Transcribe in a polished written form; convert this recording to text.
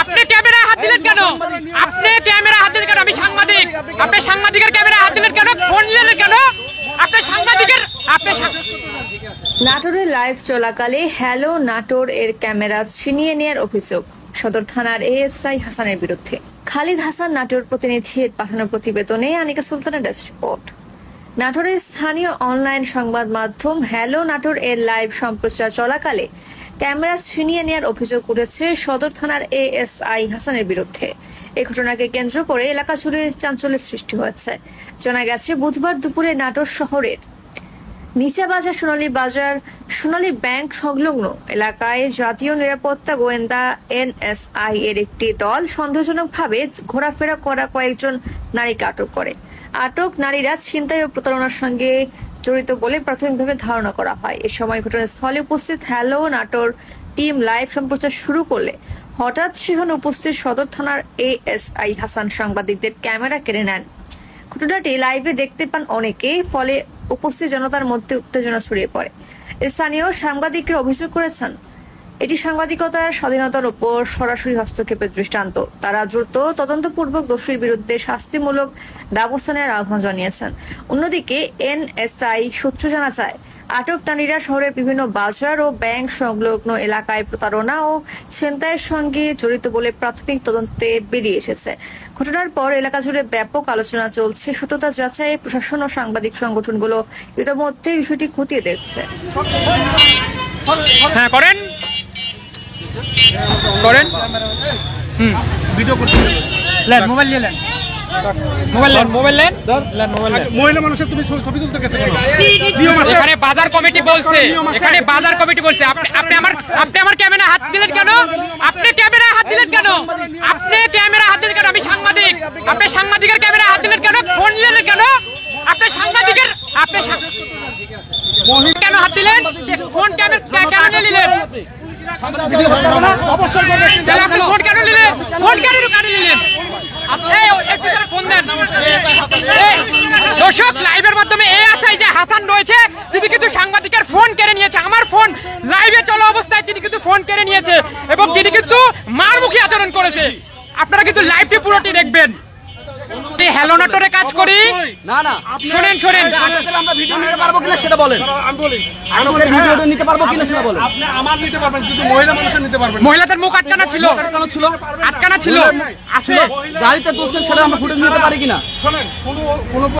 আপনি ক্যামেরায় হাত দিলেন কেন? আপনি ক্যামেরায় হাত দিলেন কেন? আমি সাংবাদিক, আপনি সাংবাদিকের ক্যামেরায় হাত দিলেন কেন? ফোন নিলেন কেন? আপনি সাংবাদিকের নাটোরের লাইভ চলাকালে হ্যালো নাটোর এর ক্যামেরা ছিনিয়ে নেওয়ার অভিযোগ সদর থানার এএসআই হাসানের বিরুদ্ধে। খালিদ হাসান নাটোর প্রতিনিধির পাঠানো প্রতিবেদনে আনিকা সুলতানের ডেস্ক রিপোর্ট। নাটোরের স্থানীয় অনলাইন সংবাদ মাধ্যম হ্যালো নাটোর এর লাইভ সম্প্রচার চলাকালে ক্যামেরা ছিনিয়ে নেওয়ার অভিযোগ উঠেছে সদর থানার এএসআই হাসানের বিরুদ্ধে। এই ঘটনাকে কেন্দ্র করে এলাকা জুড়ে চাঞ্চল্যের সৃষ্টি হয়েছে। জানা গেছে, বুধবার দুপুরে নাটোর শহরের নিচা বাজার সোনালী ব্যাংক সংলগ্ন এলাকায় জাতীয় নিরাপত্তা গোয়েন্দা এনএসআই এর একটি দল সন্দেহজনকভাবে ঘোরাফেরা করা কয়েকজন নারীকে আটক করে। আটক নারীরা ছিনতাই ও প্রতারণার সঙ্গে জড়িত বলে প্রাথমিকভাবে ধারণা করা হয়। এ সময় ঘটনাস্থলে উপস্থিত হ্যালো নাটোর টিম লাইভ সম্প্রচার শুরু করলে হঠাৎ সেখানে উপস্থিত সদর থানার এএসআই হাসান সাংবাদিকদের ক্যামেরা কেড়ে নেন। ঘটনাটি লাইভে দেখতে পান অনেকে, ফলে উপস্থিত জনতার মধ্যে উত্তেজনা ছড়িয়ে পড়ে। স্থানীয় সাংবাদিকরা অভিযোগ করেছেন, এটি সাংবাদিকতার স্বাধীনতার উপর সরাসরি হস্তক্ষেপের দৃষ্টান্ত। তারা দ্রুত তদন্তপূর্বক দোষীর বিরুদ্ধে শাস্তিমূলক ব্যবস্থা নেওয়ার আহ্বান জানিয়েছেন। অন্যদিকে এনএসআই সূত্র জানা যায়, আটক নারীরা শহরের বিভিন্ন বাজার ও ব্যাংক সংলগ্ন এলাকায় প্রতারণা ও ছিনতাইয়ের সঙ্গে জড়িত বলে প্রাথমিক তদন্তে বেরিয়ে এসেছে। ঘটনার পর এলাকা জুড়ে ব্যাপক আলোচনা চলছে। সত্যতা যাচাই প্রশাসন ও সাংবাদিক সংগঠনগুলো ইতিমধ্যে বিষয়টি খতিয়ে দেখছে। হ্যাঁ, করেন করেন ভিডিও করতে লেন, মোবাইল নিয়ে লেন, মোবাইল লেন। মহিলা মানুষের তুমি ছবি তুলতে গেছে কেন? এখানে বাজার কমিটি বলছে, আপনি আমার ক্যামেরায় হাত দিলেন কেন? আপনি ক্যামেরায় হাত দিলেন কেন? আপনি ক্যামেরায় হাত দিলেন কেন? আমি সাংবাদিক, আপনি সাংবাদিকের ক্যামেরায় হাত দিলেন কেন? ফোন নিলেন কেন? আপনি সাংবাদিকের কেন হাত দিলেন? ফোন কেন নিলেন? দর্শক, লাইভের মাধ্যমে এএসআই যে হাসান রয়েছে, তিনি কিন্তু সাংবাদিকের ফোন কেড়ে নিয়েছে। আমার ফোন লাইভে চলা অবস্থায় তিনি কিন্তু ফোন কেড়ে নিয়েছে এবং তিনি কিন্তু মারমুখী আচরণ করেছে। আপনারা কিন্তু লাইভটি পুরোটি দেখবেন। হ্যালো নাটোরে কাজ করি। শোনেন, আমরা ভিডিও নিতে পারবো কিনা সেটা বলেন। আপনাদের ভিডিওটা নিতে পারবো কিনা সেটা বলেন। আপনি আমার নিতে পারবেন, কিন্তু মহিলা মানুষের নিতে পারবেন। মহিলাদের মুখ আটকানা ছিল, আছে গাড়িতে তুলছেন, সেটা আমরা ফুটেজ নিতে পারি কিনা? শোনেন, কোনো